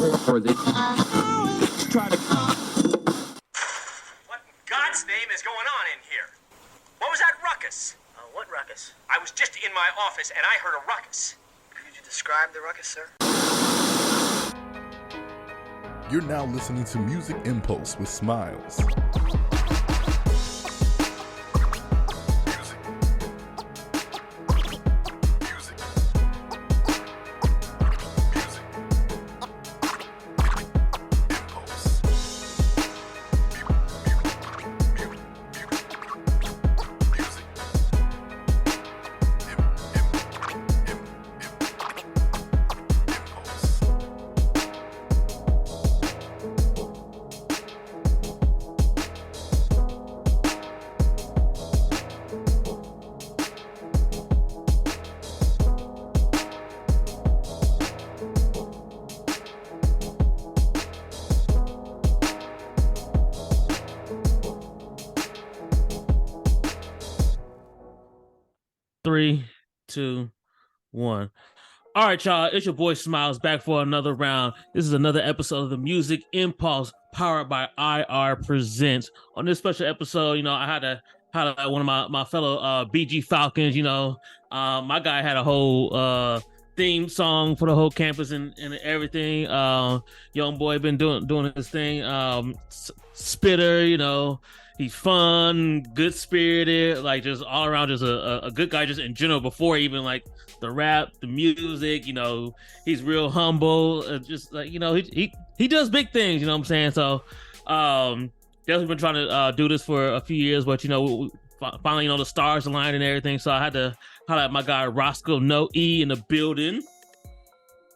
Or they try to. What in God's name is going on in here? What was that ruckus? What ruckus? I was just in my office and I heard a ruckus. Could you describe the ruckus, sir? You're now listening to Music Impulse with Smilez. Three, two, one. All right, y'all. It's your boy Smilez back for another round. This is another episode of the Music Impulse powered by IR Presents. On this special episode, I had to highlight one of my fellow BG Falcons. My guy had a whole theme song for the whole campus and everything. Young boy been doing his thing. Spitter, he's fun, good spirited, like just all around, just a good guy, just in general. Before even like the rap, the music, he's real humble. Just like he does big things. You know what I'm saying? So definitely been trying to do this for a few years, but finally the stars aligned and everything. So I had to highlight my guy Rosco No E in the building.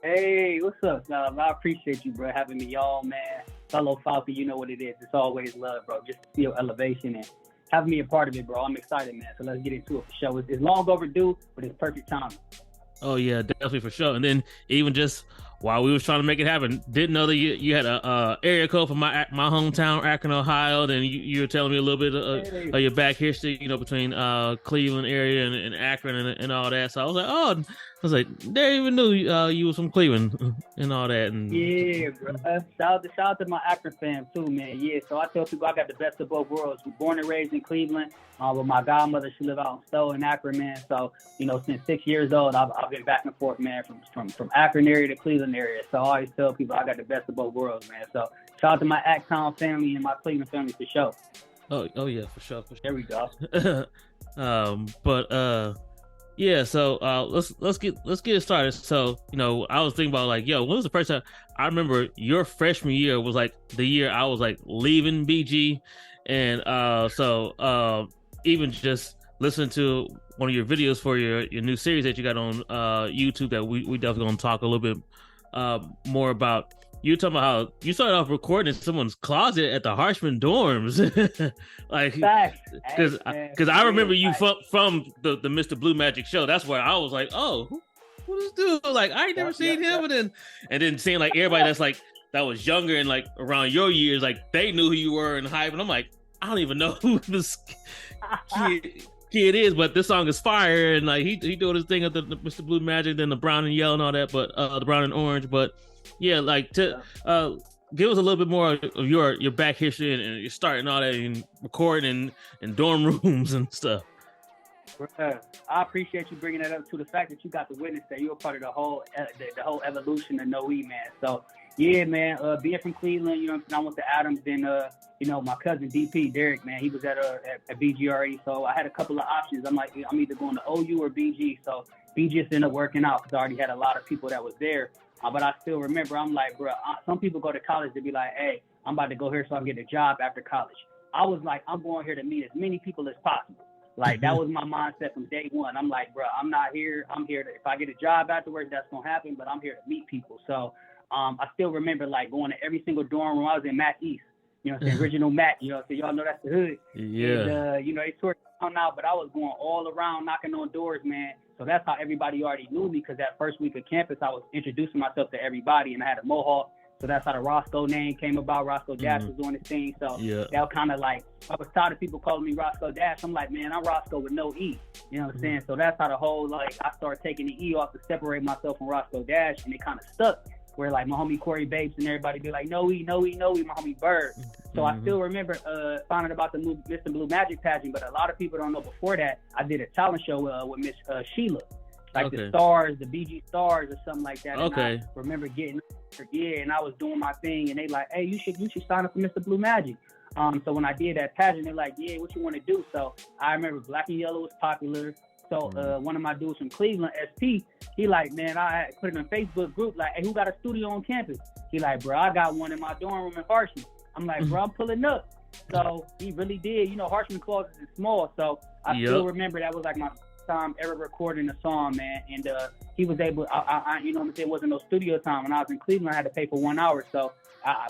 Hey, what's up, Tom? I appreciate you, bro, having me, y'all, man. Fellow Falcon, you know what it is. It's always love, bro. Just to feel elevation and having me a part of it, bro. I'm excited, man. So let's get into it for sure. It's long overdue, but it's perfect timing. Oh yeah, definitely for sure. And then even just while we was trying to make it happen, didn't know that you had a area code for my hometown, Akron, Ohio. Then you were telling me a little bit of your back history, between Cleveland area and Akron and all that. So I was like, they even knew you was from Cleveland and all that. And yeah, bro. Shout out to my Akron fam too, man. Yeah, so I tell people I got the best of both worlds. We're born and raised in Cleveland. With my godmother, she lived out in Stowe in Akron, man. So, since 6 years old, I've been back and forth, man, from Akron area to Cleveland area. So I always tell people I got the best of both worlds, man. So shout out to my Acton family and my Cleveland family for sure. Oh yeah, for sure. There we go. Yeah, so let's get it started. So, I was thinking about when was the first time? I remember your freshman year was like the year I was like leaving BG, and even just listening to one of your videos for your new series that you got on YouTube that we definitely gonna talk a little bit more about. You were talking about how you started off recording in someone's closet at the Harshman dorms. Because I remember you from the Mr. Blue Magic show. That's where I was like, oh, who this dude? Like, I ain't never seen him. And then seeing like everybody that's like that was younger and like around your years, like they knew who you were and hype. And I'm like, I don't even know who this kid is, but this song is fire. And like he doing his thing at the Mr. Blue Magic, then the brown and yellow and all that, but the brown and orange. But yeah, like to give us a little bit more of your back history and your start and all that, and recording and dorm rooms and stuff. I appreciate you bringing that up to the fact that you got to witness that. You were part of the whole evolution of Noe, man. So yeah, man, being from Cleveland, I went to Adams, then my cousin DP Derek, man, he was at BGRE, so I had a couple of options. I'm like, I'm either going to OU or BG. So BG just ended up working out because I already had a lot of people that was there. But I still remember, I'm like, bro, some people go to college to be like, hey, I'm about to go here so I can get a job after college. I was like, I'm going here to meet as many people as possible. Like, that was my mindset from day one. I'm like, bro, I'm not here. I'm here to, if I get a job afterwards, that's going to happen, but I'm here to meet people. So I still remember, like, going to every single dorm room. I was in Mac East, the original Mac, so y'all know that's the hood. Yeah. And, they sort of out, but I was going all around knocking on doors, man. So that's how everybody already knew me, because that first week of campus, I was introducing myself to everybody, and I had a mohawk. So that's how the Rosco name came about. Rosco Dash was doing his thing. So that was kind of like, I was tired of people calling me Rosco Dash. I'm like, man, I'm Rosco with no E. You know what I'm saying? So that's how the whole, I started taking the E off to separate myself from Rosco Dash, and it kind of stuck. where like my homie Corey Babes and everybody be like, no, my homie Bird. So I still remember finding about the Mr. Blue Magic pageant, but a lot of people don't know before that I did a talent show with Miss Sheila, like the Stars, the BG Stars or something like that. Okay. And I remember getting and I was doing my thing, and they like, hey, you should sign up for Mr. Blue Magic. So when I did that pageant, they're like, yeah, what you want to do? So I remember Black and Yellow was popular. So one of my dudes from Cleveland, SP, he like, man, I put it in a Facebook group, like, hey, who got a studio on campus? He like, bro, I got one in my dorm room in Harshman. I'm like, bro, I'm pulling up. So he really did. You know, Harshman closets is small. So I still remember that was like my first time ever recording a song, man. And he was able, I you know what I'm saying, it wasn't no studio time. When I was in Cleveland, I had to pay for 1 hour. So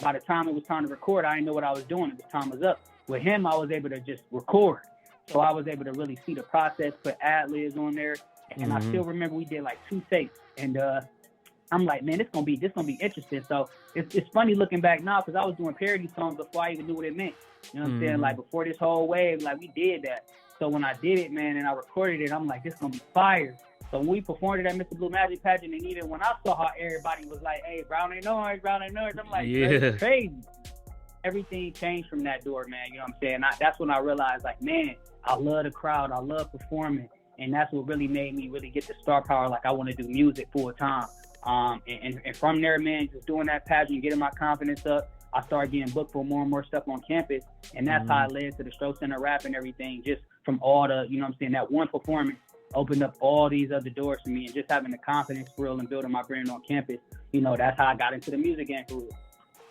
by the time it was time to record, I didn't know what I was doing. The time was up. With him, I was able to just record. So I was able to really see the process, put ad-libs on there. And I still remember we did like 2 takes. And I'm like, man, this gonna be interesting. So it's funny looking back now because I was doing parody songs before I even knew what it meant. You know what I'm saying? Like before this whole wave, like we did that. So when I did it, man, and I recorded it, I'm like, this gonna be fire. So when we performed it at Mr. Blue Magic pageant, and even when I saw how everybody was like, hey, brown and orange, I'm like, that's crazy. Everything changed from that door, man. You know what I'm saying? That's when I realized, like, man, I love the crowd. I love performing. And that's what really made me really get the star power. Like, I want to do music full time. And from there, man, just doing that pageant, getting my confidence up, I started getting booked for more and more stuff on campus. And that's how it led to the Stroh Center rap and everything, just from all the, you know what I'm saying, that one performance opened up all these other doors for me. And just having the confidence for real and building my brand on campus, you know, that's how I got into the music game for real.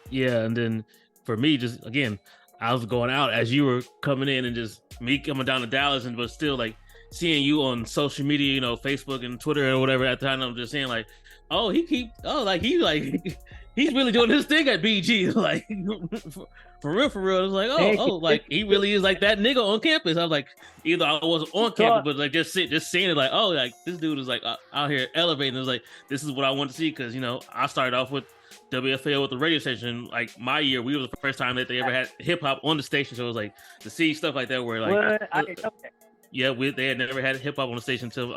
Yeah, and then for me, just, again, I was going out as you were coming in and just me coming down to Dallas, but still, like, seeing you on social media, you know, Facebook and Twitter or whatever at the time, I'm just saying, like, he's really doing his thing at BG, like, for real. It's like, like, he really is like that nigga on campus. I was like, either I wasn't on campus, but like just seeing it, like, like, this dude is like out here elevating. It's like, this is what I want to see, because, you know, I started off with WFAO with the radio station. Like, my year, we was the first time that they ever had hip hop on the station. So it was like to see stuff like that where, like, they had never had hip hop on the station until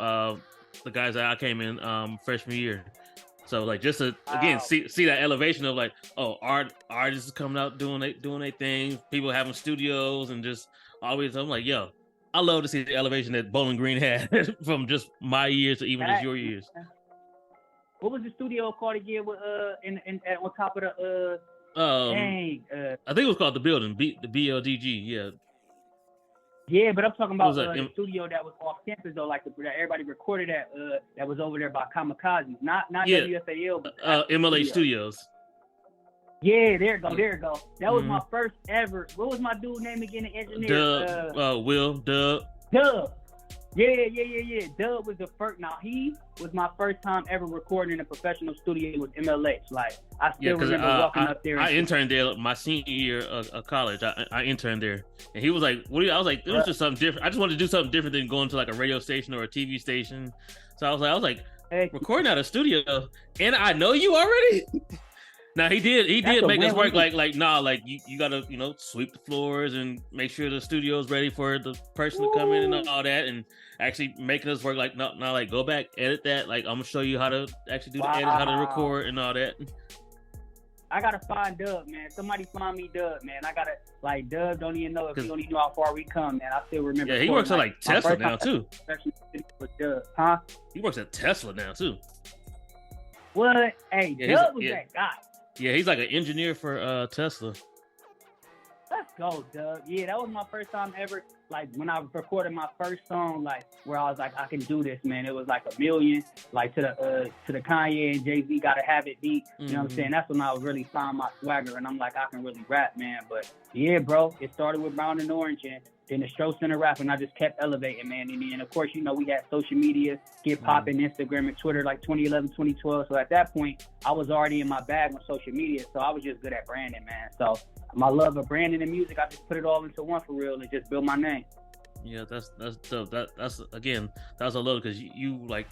the guys that I came in freshman year. So, like, just to again see that elevation of, like, artists coming out doing their thing, people having studios, and just always, I'm like, yo, I love to see the elevation that Bowling Green had from just my years to even just your years. What was the studio called again? With on top of the I think it was called The Building, the BLDG. Yeah. Yeah, but I'm talking about the studio that was off campus though, like that everybody recorded at that was over there by Kamikaze, not WFAL, but MLA Studios. Yeah, there you go. That was my first ever. What was my dude name again? The engineer. Dub. Yeah. Dub was the first. Now he was my first time ever recording in a professional studio with MLH. Like, I still remember walking up there. I interned there my senior year of college. I interned there, and he was like, "What?" I was like, "It was just something different. I just wanted to do something different than going to like a radio station or a TV station." So I was like, hey, recording at a studio, and I know you already. Now he did make us work like you gotta, you know, sweep the floors and make sure the studio's ready for the person to come in and all that, and actually making us work like not like go back, edit that, like I'm gonna show you how to actually do the edit, how to record and all that. I gotta find Dub, man. Somebody find me Dub, man. I gotta, like, Dub don't even know if he don't even know how far we come, man. I still remember. Yeah, he works at like Tesla now too. With Dub, huh? He works at Tesla now too. What? Hey, Dub was that guy. Yeah, he's like an engineer for Tesla. Let's go, Doug. Yeah, that was my first time ever, like, when I recorded my first song, like, where I was like, I can do this, man. It was like $1 million, like, to the Kanye and Jay-Z Gotta Have It beat. You know what I'm saying? That's when I really found my swagger, and I'm like, I can really rap, man. But yeah, bro, it started with Brown and Orange, and then the Stroh Center rap, and I just kept elevating, man. And then, of course, you know, we had social media, get popping, Instagram and Twitter, like 2011, 2012. So at that point, I was already in my bag on social media, so I was just good at branding, man. So my love of branding and music, I just put it all into one for real and just build my name. Yeah, that's dope. That's again, that's a little, because you like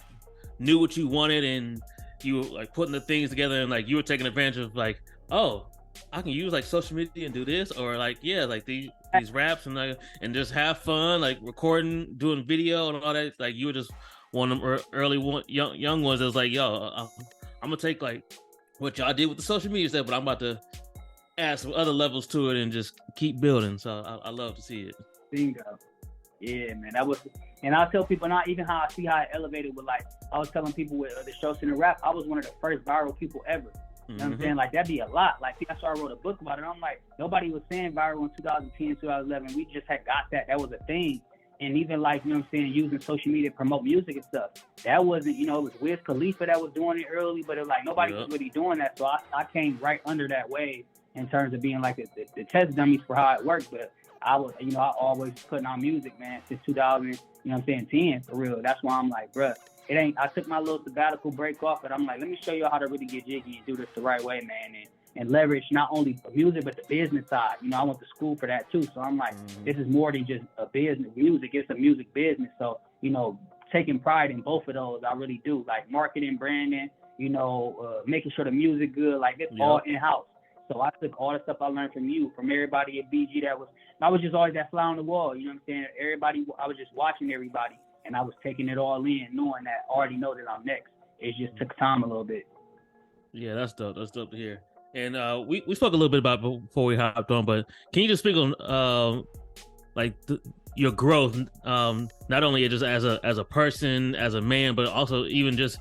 knew what you wanted, and you were like putting the things together, and like you were taking advantage of, like, oh, I can use like social media and do this, or like, yeah, like these raps and just have fun, like recording, doing video and all that. Like, you were just one of them early young ones that was like, yo, I'm gonna take like what y'all did with the social media stuff, but I'm about to add some other levels to it and just keep building. So I love to see it. Bingo. Yeah, man, that was, and I tell people not even how I see how it elevated with like I was telling people with the show in the rap, I was one of the first viral people ever. You know what I'm saying? Like that'd be a lot. Like that's why I wrote a book about it. I'm like, nobody was saying viral in 2010, 2011. We just had got that. That was a thing. And even like, you know what I'm saying, using social media to promote music and stuff. That wasn't, you know, it was Wiz Khalifa that was doing it early, but it was like nobody was really doing that. So I came right under that wave in terms of being like the test dummies for how it worked. But I was, you know, I always putting on music, man, since 2000, you know what I'm saying, 10 for real. That's why I'm like, bruh, it ain't, I took my little sabbatical break off, but I'm like, let me show you how to really get jiggy and do this the right way, man, and leverage not only the music, but the business side. You know, I went to school for that too. So I'm like, this is more than just a business music. It's a music business. So, you know, taking pride in both of those, I really do. Like marketing, branding, you know, making sure the music good, like it's all in-house. So I took all the stuff I learned from you, from everybody at BG I was just always that fly on the wall, you know what I'm saying? Everybody, I was just watching everybody, and I was taking it all in, knowing that I already know that I'm next. It just took time a little bit. Yeah, that's dope. That's dope to hear. And we spoke a little bit about it before we hopped on, but can you just speak on your growth, not only just as a person, as a man, but also even just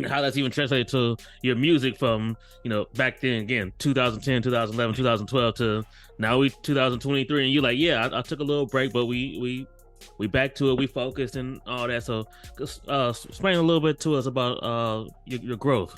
how that's even translated to your music from, you know, back then, again, 2010, 2011, 2012 to now 2023, and you're like, yeah, I took a little break, but we back to it, we focused and all that. So explain a little bit to us about your growth.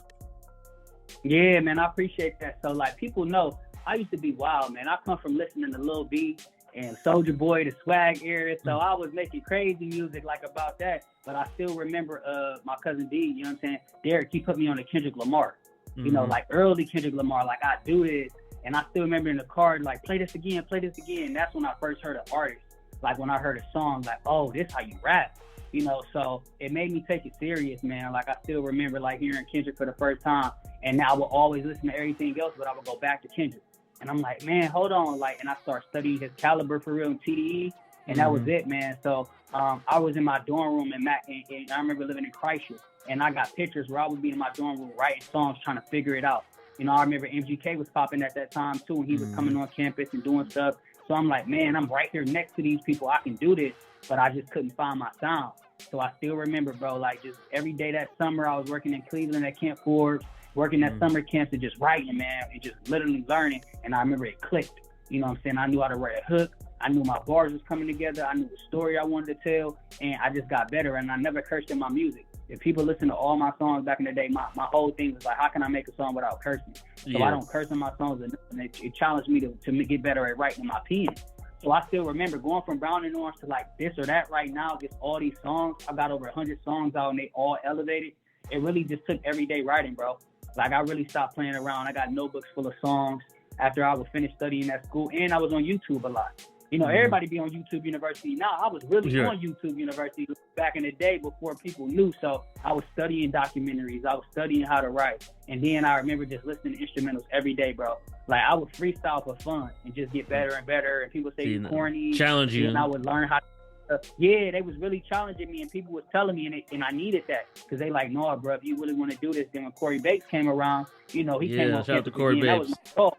Yeah, man, I appreciate that. So like people know, I used to be wild, man. I come from listening to Lil B and Soulja Boy, the swag era. So I was making crazy music like about that. But I still remember my cousin D, you know what I'm saying? Derek, he put me on the Kendrick Lamar. You know, like early Kendrick Lamar, like I do this. And I still remember in the car, like, play this again, play this again. That's when I first heard an artist. Like when I heard a song, like, oh, this how you rap. You know, so it made me take it serious, man. Like I still remember like hearing Kendrick for the first time. And now I would always listen to everything else, but I would go back to Kendrick. And I'm like, man, hold on. Like, and I start studying his caliber for real in TDE. And that was it, man. So I was in my dorm room and I remember living in Christchurch. And I got pictures where I would be in my dorm room writing songs, trying to figure it out. You know, I remember MGK was popping at that time too. And he was coming on campus and doing stuff. So I'm like, man, I'm right here next to these people. I can do this. But I just couldn't find my sound. So I still remember, bro, like just every day that summer I was working in Cleveland at Camp Forbes, working at summer camps and just writing, man, and just literally learning. And I remember it clicked. You know what I'm saying? I knew how to write a hook. I knew my bars was coming together. I knew the story I wanted to tell. And I just got better. And I never cursed in my music. If people listen to all my songs back in the day, my whole thing was like, how can I make a song without cursing? So I don't curse in my songs. And it challenged me to get better at writing my pen. So I still remember going from Brown and Orange to like this or that right now, just all these songs. I got over 100 songs out and they all elevated. It really just took everyday writing, bro. Like I really stopped playing around. I got notebooks full of songs after I was finished studying at school, and I was on YouTube a lot. You know, everybody be on YouTube University now. I was really on YouTube University back in the day before people knew. So I was studying documentaries. I was studying how to write. And then I remember just listening to instrumentals every day, bro. Like I would freestyle for fun and just get better and better. And people say you corny. Challenge you. And I would learn how to. Yeah, they was really challenging me, and people was telling me, and I needed that because they like, no, bro, if you really want to do this. Then when Corey Bates came around, you know, he came on. Shout out to Corey Bates. That was my dog.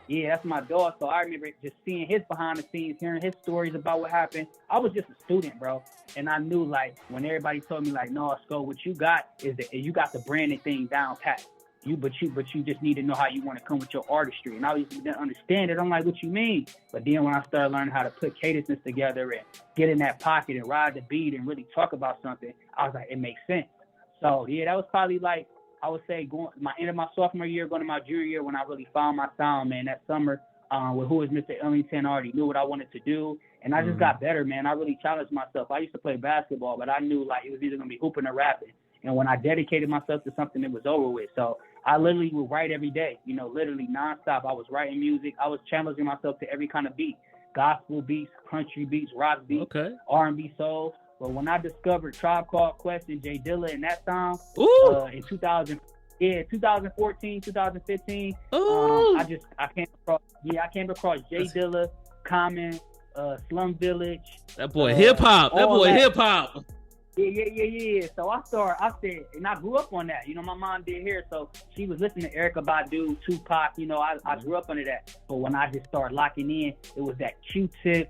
Yeah, that's my dog. So I remember just seeing his behind the scenes, hearing his stories about what happened. I was just a student, bro, and I knew like when everybody told me like, no, Sco, what you got is that you got the branding thing down pat. But you just need to know how you want to come with your artistry. And I used to didn't understand it. I'm like, what you mean? But then when I started learning how to put cadences together and get in that pocket and ride the beat and really talk about something, I was like, it makes sense. So yeah, that was probably like, I would say going my end of my sophomore year, going to my junior year when I really found my sound, man. That summer with Who Is Mr. Ellington, I already knew what I wanted to do. And I just got better, man. I really challenged myself. I used to play basketball, but I knew like it was either going to be hooping or rapping. And when I dedicated myself to something, it was over with. So I literally would write every day, you know, literally nonstop. I was writing music. I was challenging myself to every kind of beat, gospel beats, country beats, rock beats, R&B soul. But when I discovered Tribe Called Quest and Jay Dilla and that sound in 2014, 2015, I came across Jay Dilla, Common, Slum Village. That boy hip hop. Yeah. So I said, and I grew up on that. You know, my mom did hair, so she was listening to Erykah Badu, Tupac. You know, I grew up under that. But when I just started locking in, it was that Q-Tip,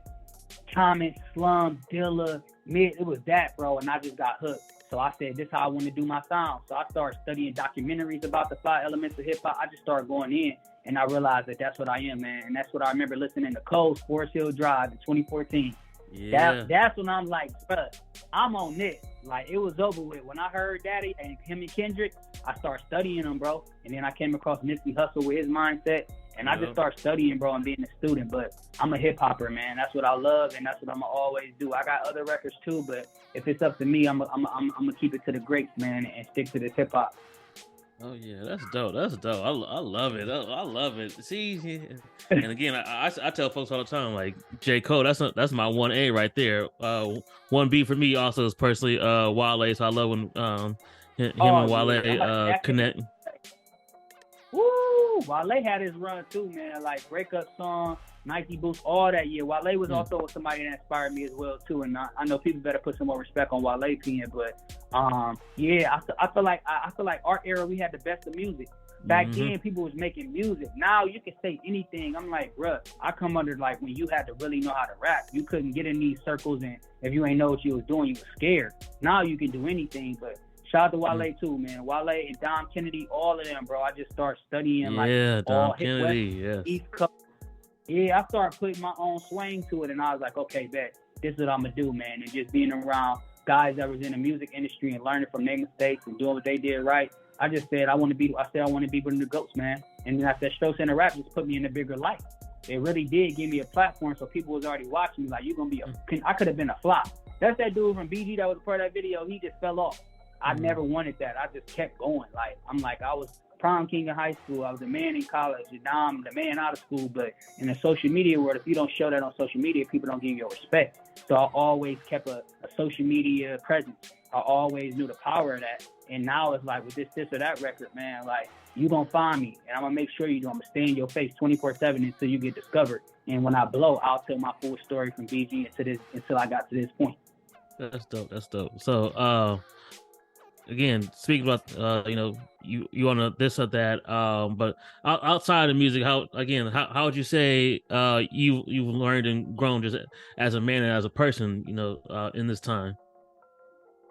Common, Slum, Dilla, Mid. It was that, bro, and I just got hooked. So I said, this is how I want to do my sound. So I started studying documentaries about the 5 elements of hip hop. I just started going in, and I realized that that's what I am, man. And that's what I remember listening to Cole's Forest Hill Drive in 2014. Yeah. That's when I'm like, bruh, I'm on this. Like, it was over with. When I heard Daddy and him and Kendrick, I started studying him, bro. And then I came across Nipsey Hussle with his mindset. And I just started studying, bro, and being a student. But I'm a hip-hopper, man. That's what I love, and that's what I'm going to always do. I got other records, too, but if it's up to me, I'm going to keep it to the greats, man, and stick to this hip-hop. Oh yeah, that's dope. That's dope. I love it. I love it. See, and again, I tell folks all the time, like J. Cole, that's my 1A right there. 1B for me also is personally Wale. So I love when him and Wale connect. Woo! Wale had his run too, man. Like breakup song, Nike boots, all that year. Wale was also somebody that inspired me as well too. And I know people better put some more respect on Wale pen, but yeah, I feel like our era we had the best of music. Back then, people was making music. Now you can say anything. I'm like, bruh, I come under like when you had to really know how to rap. You couldn't get in these circles, and if you ain't know what you was doing, you was scared. Now you can do anything, but shout out to Wale too, man. Wale and Dom Kennedy, all of them, bro. I just started studying Dom Kennedy, West, East Coast. Yeah, I started putting my own swing to it, and I was like, okay, bet, this is what I'm gonna do, man. And just being around guys that was in the music industry and learning from their mistakes and doing what they did right. I just said I want to be one of the GOATs, man. And then I said, Stokes and the Rap just put me in a bigger light. It really did give me a platform, so people was already watching me. Like, you're gonna be I could have been a flop. That's that dude from BG that was part of that video. He just fell off. I never wanted that. I just kept going. Like, I was prom king in high school. I was a man in college. And now I'm the man out of school. But in the social media world, if you don't show that on social media, people don't give you your respect. So I always kept a social media presence. I always knew the power of that. And now it's like with this or that record, man, like, you gonna find me, and I'm gonna make sure you do. I'm gonna stay in your face 24/7 until you get discovered. And when I blow, I'll tell my full story from BG until I got to this point. That's dope. So, again, speaking about you on this or that, but outside of music, how would you say you've learned and grown just as a man and as a person, in this time?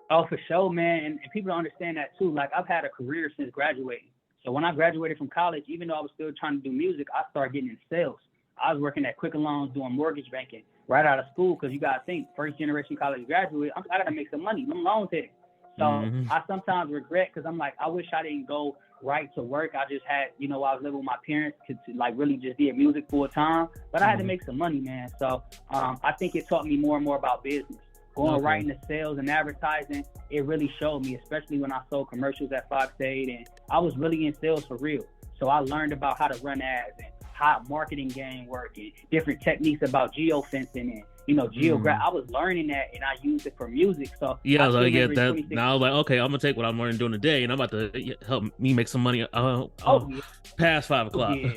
Oh, for sure, man. And people don't understand that too. Like, I've had a career since graduating. So when I graduated from college, even though I was still trying to do music, I started getting in sales. I was working at Quicken Loans doing mortgage banking right out of school, because you got to think, first generation college graduate, I got to make some money. Them loans hit. So I sometimes regret, because I'm like, I wish I didn't go right to work. I just had, I was living with my parents to like really just did music full time. But I had to make some money, man. So I think it taught me more and more about business. Going right into sales and advertising, it really showed me, especially when I sold commercials at Fox 8, and I was really in sales for real. So I learned about how to run ads and how marketing game work and different techniques about geofencing and, I was learning that, and I used it for music. So yeah, I get that. Now I was like, okay, I'm gonna take what I'm learning during the day, and I'm about to help me make some money past 5 o'clock. Yeah.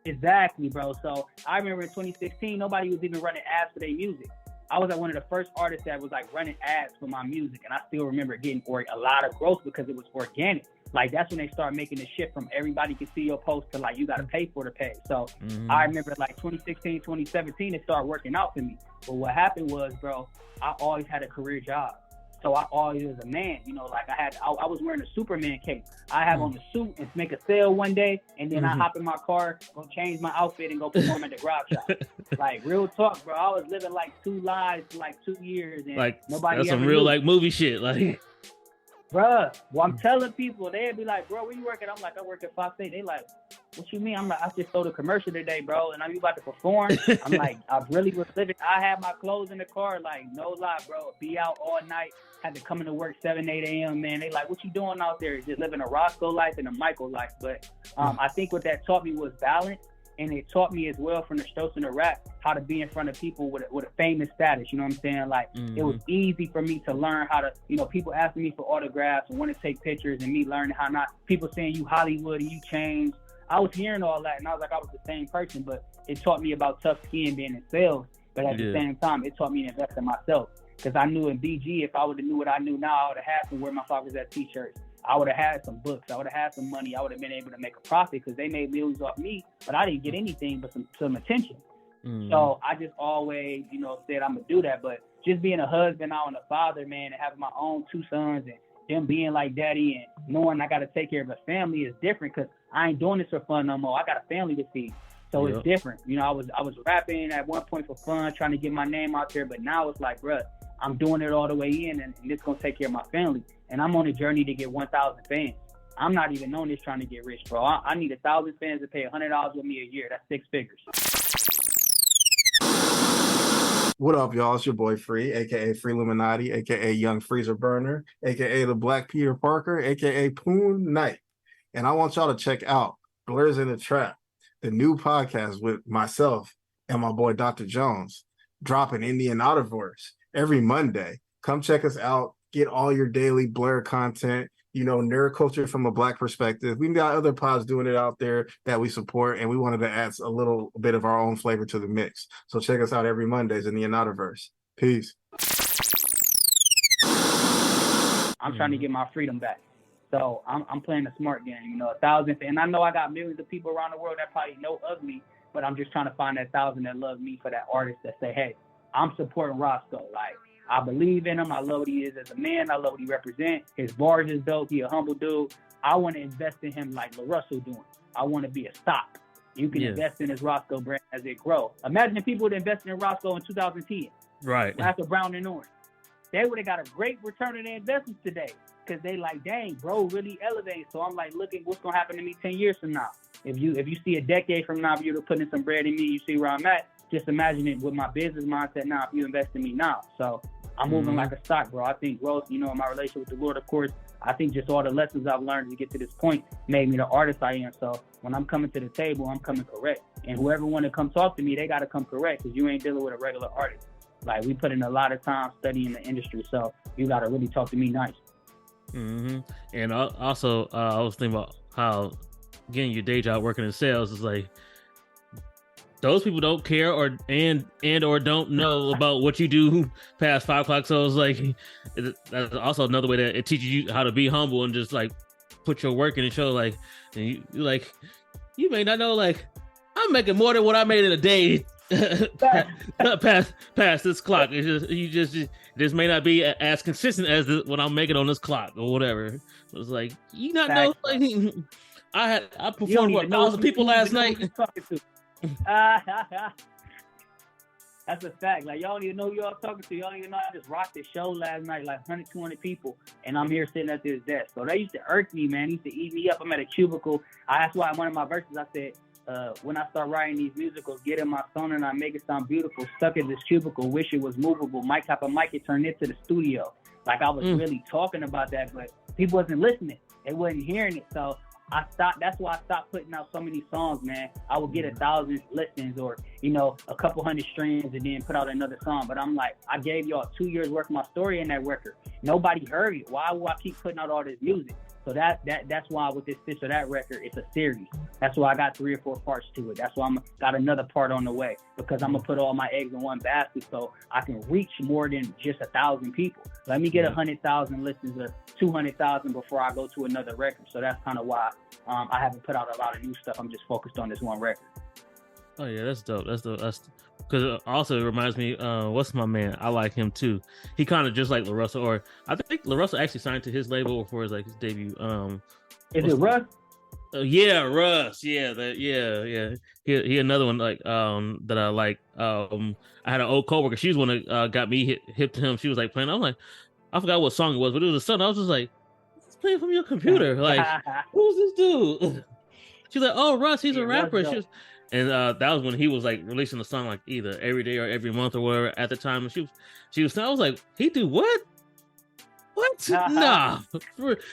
Exactly, bro. So I remember in 2016, nobody was even running ads for their music. I was like one of the first artists that was like running ads for my music, and I still remember getting a lot of growth because it was organic. Like, that's when they started making the shift from everybody can see your post to like you got to pay for the page. So I remember like 2016, 2017, it started working out for me. But what happened was, bro, I always had a career job. So I always was a man, like I was wearing a Superman cape. I have on the suit and make a sale one day, and then I hop in my car, go change my outfit, and go perform at the garage shop. Like, real talk, bro. I was living like 2 lives for like 2 years, and like nobody that's ever some real knew. like movie shit, like. Bruh, well, I'm telling people, they'd be like, bro, where you working? I'm like, I work at Fox 8. They like, what you mean? I'm like, I just sold a commercial today, bro, and I'm about to perform. I'm like, I really was living. I had my clothes in the car, like, no lie, bro. Be out all night. Had to come into work 7, 8 a.m., man. They like, what you doing out there? Just living a Rosco life and a Michael life. But I think what that taught me was balance. And it taught me as well from the Stokes and the Rap how to be in front of people with a famous status. You know what I'm saying? Like, it was easy for me to learn how to, people asking me for autographs and want to take pictures, and me learning how not, people saying you Hollywood and you changed. I was hearing all that, and I was like, I was the same person, but it taught me about tough skin being in sales. But at the same time, it taught me to invest in myself. Because I knew in BG, if I would have knew what I knew now, I would have had some Where My Fuck Was At t-shirts. I would have had some books. I would have had some money. I would have been able to make a profit because they made millions off me, but I didn't get anything but some attention. So I just always, said I'm going to do that. But just being a husband now and a father, man, and having my own 2 sons and them being like daddy and knowing I got to take care of a family is different because I ain't doing this for fun no more. I got a family to feed. So it's different. I was rapping at one point for fun, trying to get my name out there. But now it's like, bruh, I'm doing it all the way in and it's going to take care of my family. And I'm on a journey to get 1,000 fans. I'm not even on this trying to get rich, bro. I need 1,000 fans to pay $100 with me a year. That's 6 figures. What up, y'all? It's your boy Free, aka Free Illuminati, aka Young Freezer Burner, aka the Black Peter Parker, aka Poon Knight. And I want y'all to check out Blurs in the Trap, the new podcast with myself and my boy Dr. Jones, dropping Indian Outerverse every Monday. Come check us out. Get all your daily Blur content, nerd culture from a Black perspective. We've got other pods doing it out there that we support, and we wanted to add a little bit of our own flavor to the mix. So check us out every Mondays in the Anotherverse. Peace. I'm trying to get my freedom back. So I'm playing a smart game, 1,000. And I know I got millions of people around the world that probably know of me, but I'm just trying to find that 1,000 that love me for that artist that say, hey, I'm supporting Rosco. Like, I believe in him. I love what he is as a man. I love what he represents. His bars is dope. He a humble dude. I want to invest in him like Russell doing. I want to be a stock. You can invest in his Rosco brand as it grows. Imagine if people would invest in Rosco in 2010. Right. After Brown and Orange. They would have got a great return on their investments today because they like, dang, bro, really elevated. So I'm like, look at what's going to happen to me 10 years from now. If you see a decade from now, if you're putting some bread in me, you see where I'm at, just imagine it with my business mindset now if you invest in me now. So I'm moving like a stock, bro. I think growth, in my relationship with the Lord, of course, I think just all the lessons I've learned to get to this point made me the artist I am. So when I'm coming to the table, I'm coming correct. And whoever want to come talk to me, they got to come correct because you ain't dealing with a regular artist. Like, we put in a lot of time studying the industry, so you got to really talk to me nice. And also, I was thinking about how getting your day job working in sales is like, those people don't care or don't know about what you do past 5 o'clock. So it's like, that's also another way that it teaches you how to be humble and just like put your work in and show like, and you may not know, like, I'm making more than what I made in a day past this clock. It's just this may not be as consistent as what I'm making on this clock or whatever. It's like, you not know, like, I performed for 1,000 people last night. That's a fact. Like, y'all don't even know who y'all talking to. Y'all don't even know I just rocked the show last night, like 100, 200 people, and I'm here sitting at this desk. So that used to irk me, man. It used to eat me up. I'm at a cubicle. That's why in one of my verses I said, when I start writing these musicals, get in my song and I make it sound beautiful. Stuck in this cubicle, wish it was movable. Mic type of mic, it turned into the studio. Like, I was really talking about that, but people wasn't listening. They wasn't hearing it. So I stopped. That's why I stopped putting out so many songs, man. I would get 1,000 listens or, a couple hundred streams and then put out another song. But I'm like, I gave y'all 2 years worth of my story in that record. Nobody heard it. Why would I keep putting out all this music? So that's why with this This or That record, it's a series. That's why I got 3 or 4 parts to it. That's why I'm got another part on the way, because I'm gonna put all my eggs in one basket so I can reach more than just 1,000 people. Let me get 100,000 listens or 200,000 before I go to another record. So that's kind of why I haven't put out a lot of new stuff. I'm just focused on this one record. Oh yeah, that's dope. That's because also it reminds me. What's my man? I like him too. He kind of just like LaRussell, or I think LaRussell actually signed to his label for his debut. Is it Russ? Yeah, Russ. Yeah, yeah. He another one like that I like. I had an old coworker. She was one that got me hip to him. She was like playing. I'm like, I forgot what song it was, but it was a song. I was just like, it's playing from your computer. Like, who's this dude? She's like, oh, Russ, he's a rapper. And that was when he was like releasing a song like either every day or every month or whatever at the time. And she was I was like, he do what? What? Nah.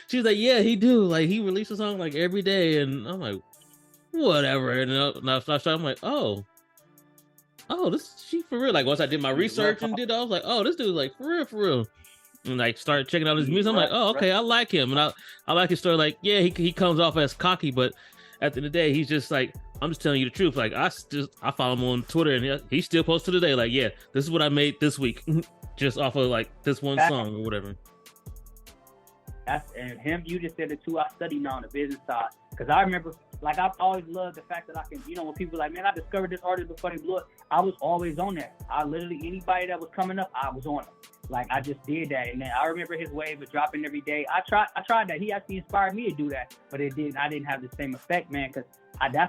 She was like, yeah, he do. Like, he released a song like every day. And I'm like, whatever. And I'm like, oh, this she for real. Like, once I did my research and I was like, oh, this dude's like for real. And like started checking out his music. I'm like, oh, okay, I like him. And I like his story. Like, yeah, he comes off as cocky, but at the end of the day, he's just like, I'm just telling you the truth. Like, I follow him on Twitter, and he still posts to the day. Like, yeah, this is what I made this week. just off of like this one song or whatever. And him, you just said the two I study now on the business side. Because I remember, like, I've always loved the fact that I can, you know, when people are like, man, I discovered this artist before they blew up, I was always on there. I literally, anybody that was coming up, I was on it. Like, I just did that. And then I remember his wave of dropping every day. I tried that. He actually inspired me to do that. But I didn't have the same effect, man, because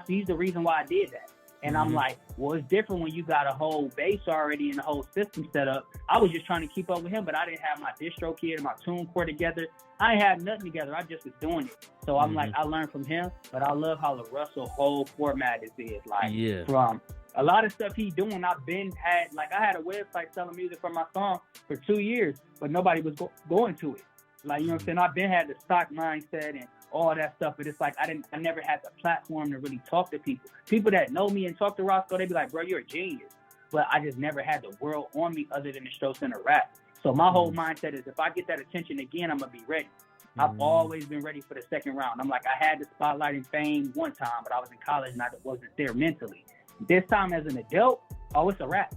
he's the reason why I did that. And I'm like, well, it's different when you got a whole base already and the whole system set up. I was just trying to keep up with him, but I didn't have my distro kit and my TuneCore together. I ain't had nothing together. I just was doing it. So I'm like, I learned from him, but I love how the Russell whole format is. Like, from a lot of stuff he doing, I had a website selling music for my song for 2 years, but nobody was going to it. Like, you know what I'm saying? I've been had the stock mindset and all that stuff, but it's like I never had the platform to really talk to people. People that know me and talk to Rosco, they be like, bro, you're a genius. But I just never had the world on me other than the Stro Center rap. So my whole mindset is if I get that attention again, I'm going to be ready. I've always been ready for the second round. I'm like, I had the spotlight and fame one time, but I was in college and I wasn't there mentally. This time as an adult, it's a wrap.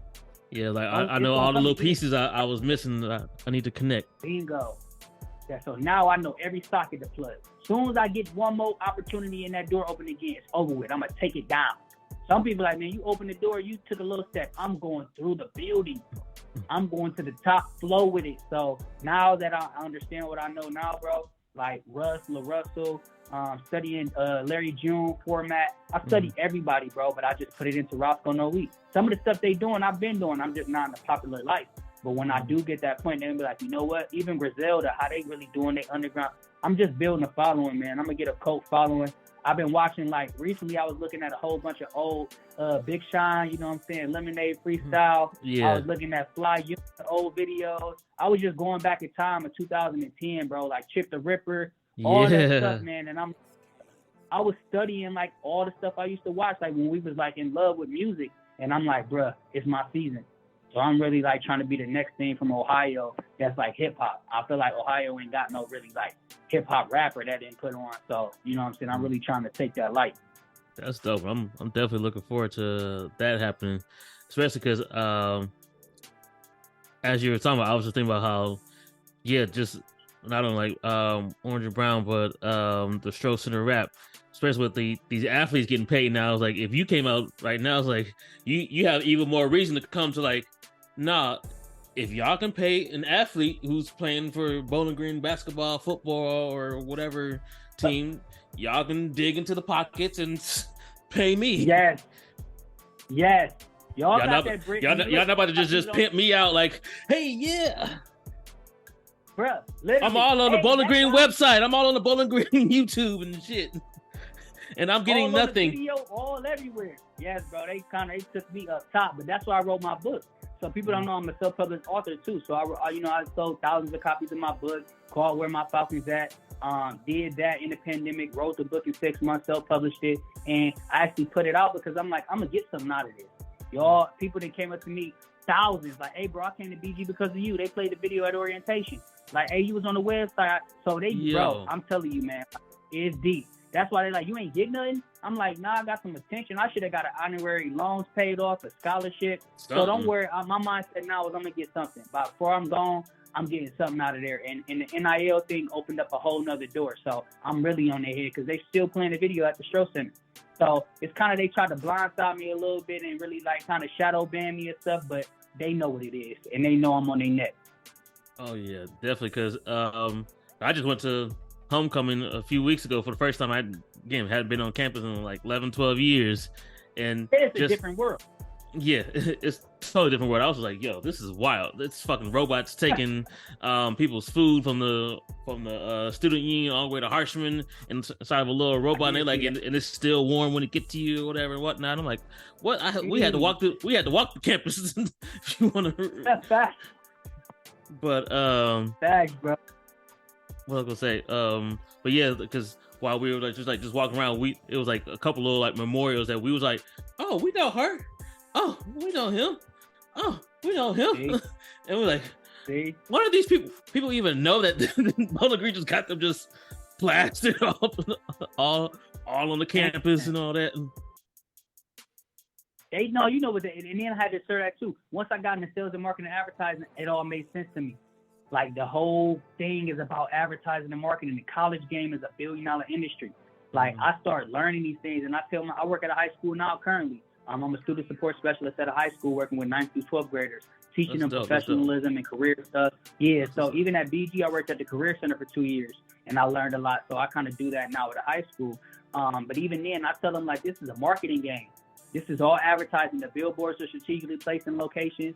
Yeah, like I know all the little pieces I was missing. I need to connect. Bingo. Yeah, so now I know every socket to plug. As soon as I get one more opportunity and that door open again, it's over with. I'm going to take it down. Some people like, man, you open the door, you took a little step. I'm going through the building. I'm going to the top floor with it. So now that I understand what I know now, bro, like Russell, studying Larry June format. I study everybody, bro, but I just put it into Rosco No Week. Some of the stuff they doing, I've been doing. I'm just not in the popular life. But when I do get that point, they'll be like, you know what? Even Griselda, how they really doing their underground. I'm just building a following, man. I'm going to get a cult following. I've been watching, like, recently I was looking at a whole bunch of old Big Shine, you know what I'm saying, Lemonade Freestyle. Yeah. I was looking at Fly Unit, old videos. I was just going back in time in 2010, bro, like Chip the Ripper, all that stuff, man. And I was studying, like, all the stuff I used to watch, like, when we was, like, in love with music. And I'm like, bruh, it's my season. So I'm really, like, trying to be the next thing from Ohio that's, like, hip-hop. I feel like Ohio ain't got no really, like, hip-hop rapper that didn't put on. So, you know what I'm saying? I'm really trying to take that light. That's dope. I'm definitely looking forward to that happening, especially because as you were talking about, I was just thinking about how, just not only like Orange and Brown, but the Stro Center rap, especially with these athletes getting paid now. It's like if you came out right now, it's like you have even more reason to come to like, nah, if y'all can pay an athlete who's playing for Bowling Green basketball, football, or whatever team, y'all can dig into the pockets and pay me. Yes. Y'all not about to just pimp me out like, hey, yeah. Bruh, I'm all on the Bowling Green website. I'm all on the Bowling Green YouTube and shit. And I'm getting all nothing. On the video, all everywhere. Yes, bro. They took me up top, but that's why I wrote my book. So people don't know I'm a self-published author too. So I sold thousands of copies of my book called Where My Falcons At. Did that in the pandemic, wrote the book in 6 months, self-published it, and I actually put it out because I'm like, I'm gonna get something out of this. Y'all, people that came up to me, thousands, like, hey bro, I came to BG because of you. They played the video at orientation. Like, hey, you was on the website. So bro, I'm telling you, man, it's deep. That's why they like, you ain't get nothing? I'm like, nah, I got some attention. I should have got an honorary loans paid off, a scholarship. So don't worry. My mindset now is I'm going to get something. But before I'm gone, I'm getting something out of there. And the NIL thing opened up a whole nother door. So I'm really on their head because they still playing the video at the Stro Center. So it's kind of, they tried to blindside me a little bit and really like kind of shadow ban me and stuff, but they know what it is. And they know I'm on their neck. Oh, yeah, definitely. Because I just went to homecoming a few weeks ago for the first time. I hadn't been on campus in like 11, 12 years. And it's a different world. Yeah, it's a totally different world. I was like, yo, this is wild. It's fucking robots taking people's food from the student union all the way to Harshman inside of a little robot. And they like, and it's still warm when it gets to you or whatever and whatnot. I'm like, what? We had to walk the campus if you want to. That's fact. But Facts, bro. What I was gonna say, but yeah, because while we were just walking around, it was like a couple of like memorials that we was like, oh, we know her, oh, we know him, oh, we know him, and we're like, what are these people even know that Bowling Green just got them just plastered all on the campus and all that? They know, you know what, and then I had to share that too. Once I got into sales and marketing and advertising, it all made sense to me. Like the whole thing is about advertising and marketing. The college game is a $1 billion industry. Like I started learning these things, and I work at a high school now currently. I'm a student support specialist at a high school working with 9th through 12th graders, teaching them professionalism and career stuff. Yeah, so even at BG, I worked at the Career Center for 2 years, and I learned a lot. So I kind of do that now at a high school. But even then, I tell them, like, this is a marketing game. This is all advertising. The billboards are strategically placed in locations.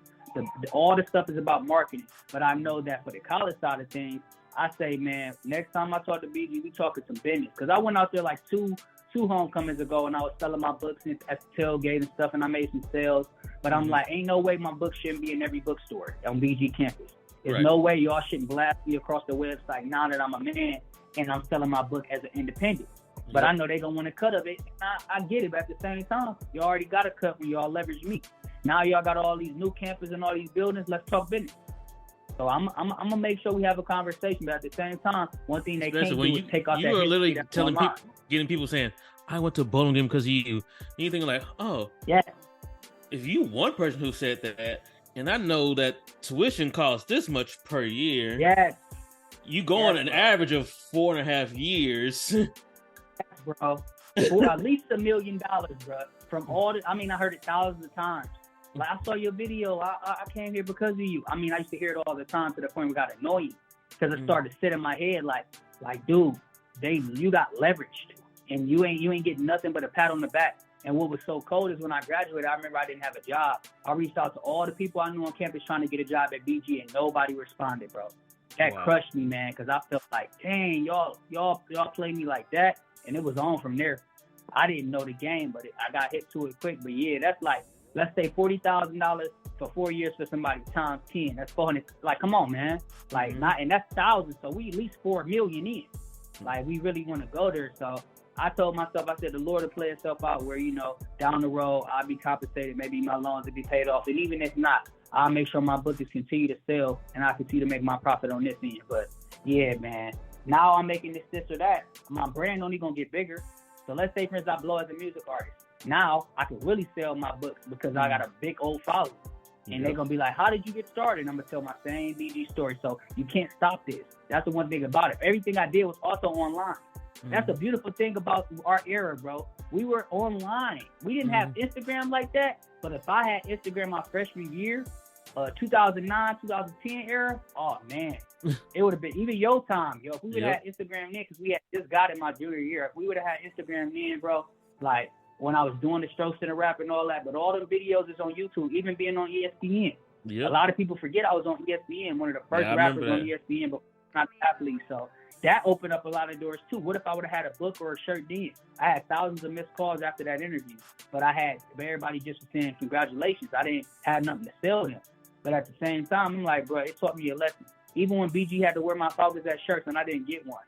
All the stuff is about marketing. But I know that for the college side of things, I say, man, next time I talk to BG, we talking some business. Because I went out there like two homecomings ago, and I was selling my books at the tailgate and stuff, and I made some sales. But I'm like, ain't no way my book shouldn't be in every bookstore on BG campus. There's no way y'all shouldn't blast me across the website now that I'm a man and I'm selling my book as an independent. But I know they don't want a cut of it. I get it, but at the same time, you already got a cut when y'all leverage me. Now y'all got all these new campuses and all these buildings. Let's talk business. So I'm gonna make sure we have a conversation. But at the same time, one thing they can't do is take off that. You are literally telling people, getting people saying, "I went to bowling game because of you." And you think like, "Oh, yeah." If you one person who said that, and I know that tuition costs this much per year, yes, you go on an average of 4.5 years. Bro, for at least $1 million, bro. From all the, I heard it thousands of times. Like, I saw your video. I came here because of you. I used to hear it all the time to the point where it got annoying because it started to sit in my head like, dude, you got leveraged and you ain't getting nothing but a pat on the back. And what was so cold is when I graduated, I remember I didn't have a job. I reached out to all the people I knew on campus trying to get a job at BG, and nobody responded, bro. That crushed me, man, because I felt like, dang, y'all played me like that. And it was on from there. I didn't know the game, but I got hit to it quick. But yeah, that's like, let's say $40,000 for 4 years for somebody times 10. That's 400. Like, come on, man. Like, and that's thousands. So we at least 4 million in. Like, we really want to go there. So I told myself, I said, the Lord will play itself out where, down the road, I'll be compensated. Maybe my loans will be paid off. And even if not, I'll make sure my book is continue to sell and I continue to make my profit on this end. But yeah, man. Now I'm making this or that. My brand only gonna get bigger. So let's say, for instance, I blow as a music artist. Now I can really sell my books because I got a big old following. And they're gonna be like, how did you get started? And I'm gonna tell my same BG story. So you can't stop this. That's the one thing about it. Everything I did was also online. That's a beautiful thing about our era, bro. We were online. We didn't have Instagram like that. But if I had Instagram my freshman year, 2009, 2010 era, oh man, it would have been even your time, yo. If we would have had Instagram then, because we had just got it my junior year. If we would have had Instagram then, bro, like when I was doing the strokes and the rap and all that, but all the videos is on YouTube, even being on ESPN. A lot of people forget I was on ESPN, one of the first rappers on ESPN, but not the athlete. So that opened up a lot of doors too. What if I would have had a book or a shirt then? I had thousands of missed calls after that interview, but everybody just was saying congratulations. I didn't have nothing to sell them. But at the same time, I'm like, bro, it taught me a lesson. Even when BG had to wear my Falcons at shirts and I didn't get one.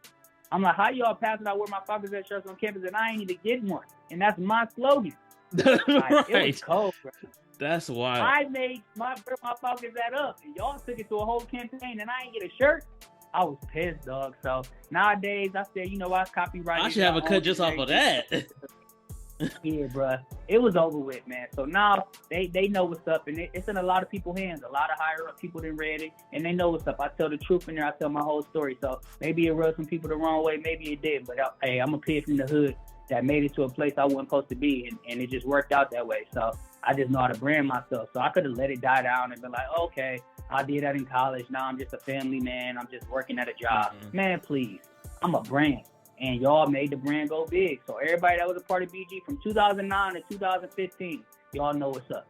I'm like, how y'all passing out wear my Falcons at shirts on campus and I ain't even get one? And that's my slogan. Like, right. It was cold, bro. That's wild. I made my Falcons that up, and y'all took it to a whole campaign and I ain't get a shirt. I was pissed, dog. So nowadays, I said, I copyright. I should have a cut just off of that. Yeah, bro. It was over with, man. So now they know what's up, and it's in a lot of people's hands. A lot of higher up people didn't read it, and they know what's up. I tell the truth in there. I tell my whole story. So maybe it rubbed some people the wrong way. Maybe it did. But hey, I'm a kid from the hood that made it to a place I wasn't supposed to be, and it just worked out that way. So I just know how to brand myself. So I could have let it die down and been like, okay, I did that in college. Now I'm just a family man. I'm just working at a job. Man, please. I'm a brand. And y'all made the brand go big. So everybody that was a part of BG from 2009 to 2015, y'all know what's up.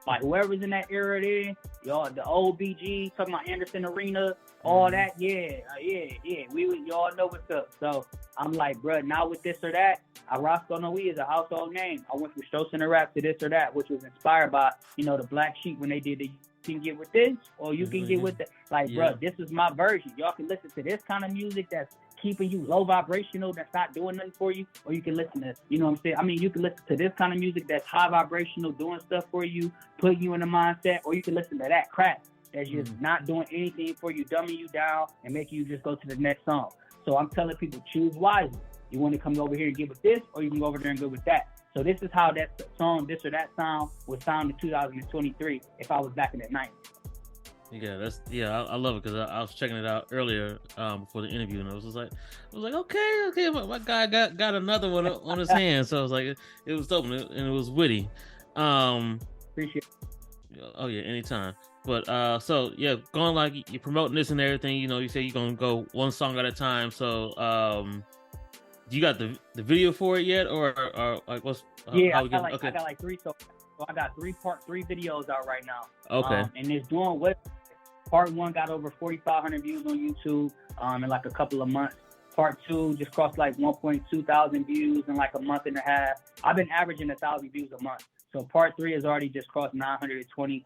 Like whoever's in that era there, y'all, the old BG, talking about Anderson Arena, all that, y'all know what's up. So I'm like, bruh, now with this or that, Rosco No is a household name. I went from Strokes and the Rap to this or that, which was inspired by, the Black Sheep when they did the you can get with this or you can get with that. Like, bruh, this is my version. Y'all can listen to this kind of music that's keeping you low vibrational, that's not doing nothing for you, or you can listen to, you know what I'm saying? You can listen to this kind of music that's high vibrational, doing stuff for you, putting you in a mindset, or you can listen to that crap that's just not doing anything for you, dumbing you down, and making you just go to the next song. So I'm telling people, choose wisely. You want to come over here and get with this, or you can go over there and go with that. So this is how that song, this or that sound, would sound in 2023 if I was back in the 90s. Yeah, I love it because I was checking it out earlier before the interview, and I was like, okay, my guy got another one on his hands. So I was like, it was dope and it was witty. Appreciate it. Oh yeah, anytime. But so yeah, going like you're promoting this and everything. You know, you say you're gonna go one song at a time. So you got the video for it yet, or like what's? I got like 3. So I got 3 part 3 videos out right now. Okay. And it's doing what. Part 1 got over 4,500 views on YouTube in like a couple of months. Part 2 just crossed like 1.2 thousand views in like a month and a half. I've been averaging 1,000 views a month. So part 3 has already just crossed 920.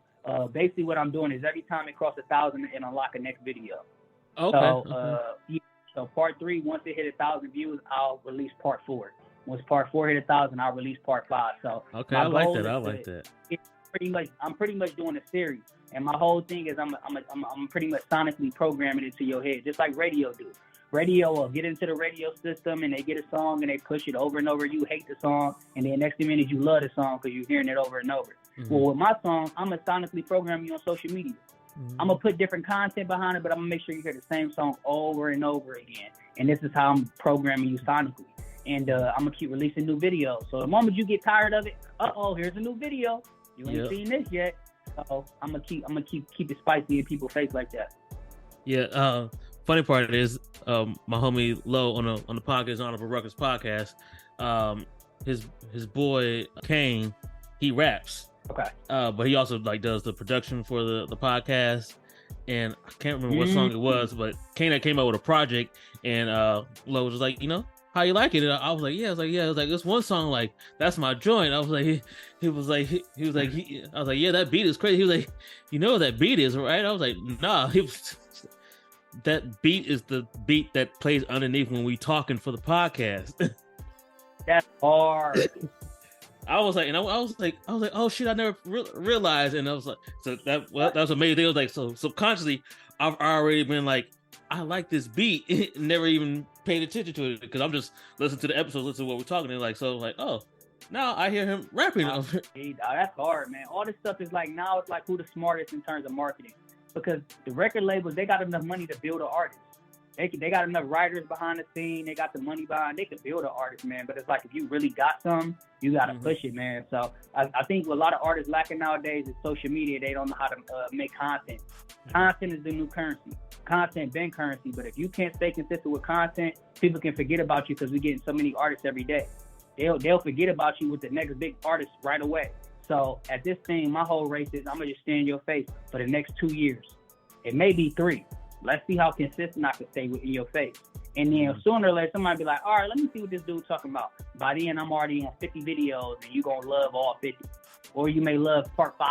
Basically what I'm doing is every time it crosses 1,000, it unlock a next video. Okay. So, so part 3, once it hit 1,000 views, I'll release part 4. Once part 4 hit 1,000, I'll release part 5. So okay, I like that. I'm pretty much doing a series. And my whole thing is I'm pretty much sonically programming it to your head, just like radio do. Radio will get into the radio system and they get a song and they push it over and over. You hate the song, and then next minute you love the song because you're hearing it over and over. Mm-hmm. Well, with my song, I'm gonna sonically program you on social media. Mm-hmm. I'm gonna put different content behind it, but I'm gonna make sure you hear the same song over and over again. And this is how I'm programming you sonically. And I'm gonna keep releasing new videos. So the moment you get tired of it, here's a new video. You ain't seen this yet. So I'm gonna keep it spicy in people's face like that. Yeah. Funny part is, my homie Lo on the podcast, Honorable Ruckus podcast, his boy Kane, he raps. Okay. But he also like does the production for the podcast, and I can't remember what song it was, but Kane came out with a project, and Lo was just like, you know, how you like it? And I was like, yeah. I was like, this one song, like, that's my joint. I was like, I was like, yeah, that beat is crazy. He was like, you know what that beat is, right? I was like, nah. That beat is the beat that plays underneath when we talking for the podcast. That's hard. I was like, oh shit, I never realized. And I was like, so that was amazing. It was like, so subconsciously, I've already been like, I like this beat, never even paid attention to it because I'm just listening to the episode, listening to what we're talking. And like, so like, oh, now I hear him rapping. That's hard, man. All this stuff is like, now it's like who the smartest in terms of marketing, because the record labels, they got enough money to build an artist. They got enough writers behind the scene. They got the money behind. They can build an artist, man. But it's like, if you really got some, you got to push it, man. So I think what a lot of artists lacking nowadays is social media. They don't know how to make content. Content is the new currency. Content been currency. But if you can't stay consistent with content, people can forget about you because we're getting so many artists every day. They'll forget about you with the next big artist right away. So at this thing, my whole race is I'm going to just stay in your face for the next 2 years. It may be 3. Let's see how consistent I can stay in your face. And then sooner or later, somebody be like, all right, let me see what this dude's talking about. By then, I'm already on 50 videos, and you're going to love all 50. Or you may love part 5.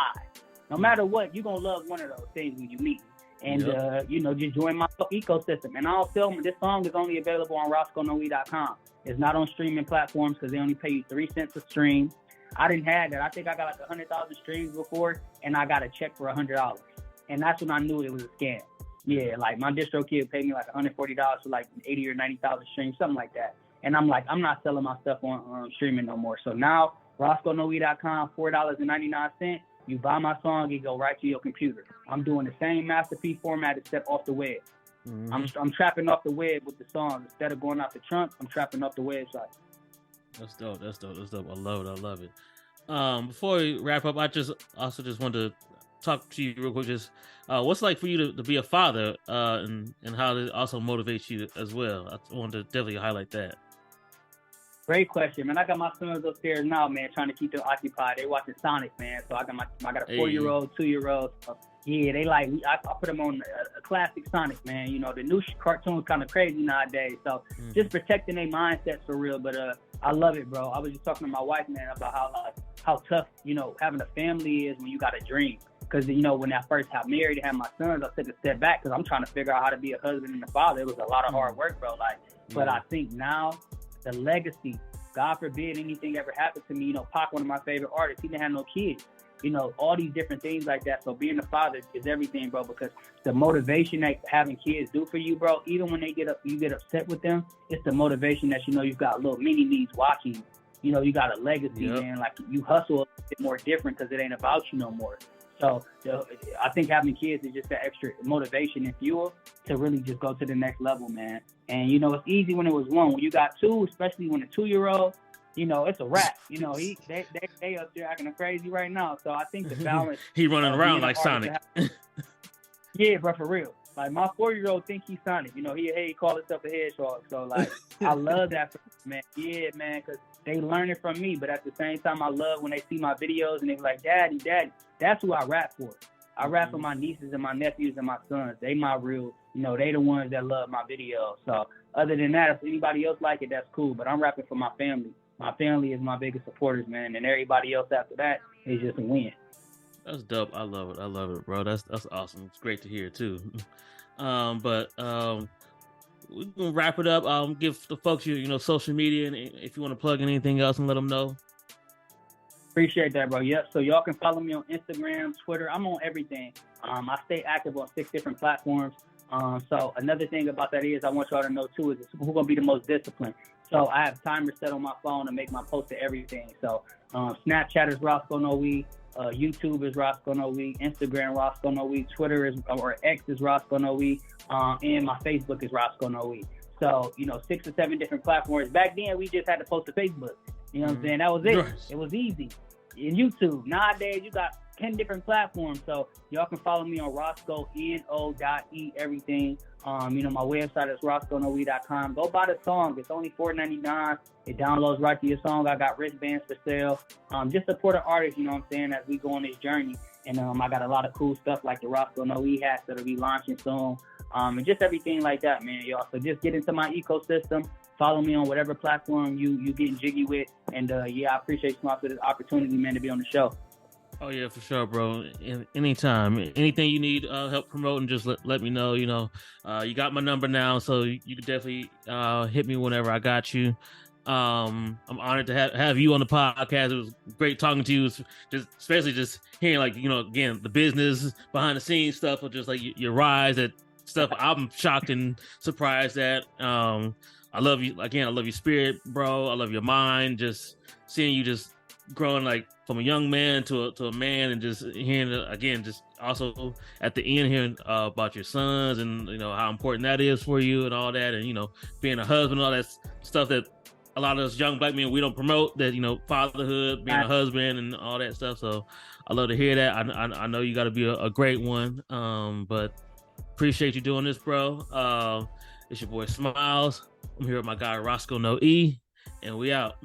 No matter what, you're going to love one of those things when you meet. And, just join my ecosystem. And I'll tell them this song is only available on RoscoNoE.com. It's not on streaming platforms because they only pay you 3 cents a stream. I didn't have that. I think I got like 100,000 streams before, and I got a check for $100. And that's when I knew it was a scam. Yeah, like my distro kid paid me like $140 for like 80 or 90,000 streams, something like that. And I'm like, I'm not selling my stuff on streaming no more. So now, RoscoNoE.com, $4.99. You buy my song, it go right to your computer. I'm doing the same masterpiece format except off the web. Mm-hmm. I'm trapping off the web with the song. Instead of going out the trunk, I'm trapping off the website. That's dope. I love it. Before we wrap up, I just wanted to talk to you real quick. Just what's it like for you to be a father, and how it also motivates you as well. I wanted to definitely highlight that. Great question, man. I got my sons upstairs now, man, trying to keep them occupied. They watching Sonic, man. So I got a 4-year-old, 2-year-old. So, yeah, they like. I put them on a classic Sonic, man. You know, the new cartoon's kind of crazy nowadays. So just protecting their mindsets for real. But I love it, bro. I was just talking to my wife, man, about how tough, having a family is when you got a dream. Because, when I first got married and had my sons, I took a step back because I'm trying to figure out how to be a husband and a father. It was a lot of hard work, bro. But I think now the legacy, God forbid anything ever happened to me. Pac, one of my favorite artists, he didn't have no kids. All these different things like that. So being a father is everything, bro, because the motivation that having kids do for you, bro, even when you get upset with them, it's the motivation that you've got little mini-me's watching you got a legacy, man. Like you hustle a bit more different because it ain't about you no more. So I think having kids is just that extra motivation and fuel to really just go to the next level, man. And it's easy when it was one. When you got two, especially when a 2-year-old, it's a wrap. They up there acting crazy right now. So I think the balance. He running around like Sonic. Yeah, bro, for real. Like my 4-year-old think he's Sonic. He call himself a hedgehog. So like, I love that for man. Yeah, man, because they learn it from me. But at the same time, I love when they see my videos and they be like, Daddy. That's who I rap for. I rap for my nieces and my nephews and my sons. They my real, they the ones that love my videos. So other than that, if anybody else like it, that's cool. But I'm rapping for my family. My family is my biggest supporters, man. And everybody else after that is just a win. That's dope. I love it, bro. That's awesome. It's great to hear too. But we're gonna wrap it up. Give the folks your social media, and if you want to plug in anything else, and let them know. Appreciate that, bro. Yep. So y'all can follow me on Instagram, Twitter. I'm on everything. I stay active on 6 different platforms. So another thing about that is I want y'all to know too is who's gonna be the most disciplined. So I have timers set on my phone to make my post to everything. So Snapchat is Rosco No We, YouTube is Rosco No We, Instagram Rosco No We, Twitter or X is Rosco No We, and my Facebook is Rosco No We. So 6 or 7 different platforms. Back then we just had to post to Facebook. You know what I'm saying? That was it. Nice. It was easy. In YouTube. Nowadays, you got 10 different platforms. So y'all can follow me on Rosco, N-O.E, everything. My website is rosconoe.com. Go buy the song. It's only $4.99. It downloads right to your song. I got wristbands for sale. Just support an artist, you know what I'm saying, as we go on this journey. And I got a lot of cool stuff like the Rosco No E hats that'll be launching soon. And just everything like that, man, y'all. So just get into my ecosystem. Follow me on whatever platform you getting jiggy with. And, I appreciate you for this opportunity, man, to be on the show. Oh, yeah, for sure, bro. Anytime. Anything you need help promoting, just let me know. You got my number now, so you can definitely hit me whenever I got you. I'm honored to have you on the podcast. It was great talking to you, especially just hearing, like, again, the business behind the scenes stuff, or just like your rise at stuff I'm shocked and surprised at. I love you. Again, I love your spirit, bro. I love your mind. Just seeing you just growing, like, from a young man to a man, and just hearing, again, just also at the end hearing about your sons and, how important that is for you and all that. And, being a husband and all that stuff that a lot of us young black men, we don't promote, that, fatherhood, being a husband and all that stuff. So I love to hear that. I know you got to be a great one. But appreciate you doing this, bro. It's your boy Smilez. I'm here with my guy Rosco No E, and we out.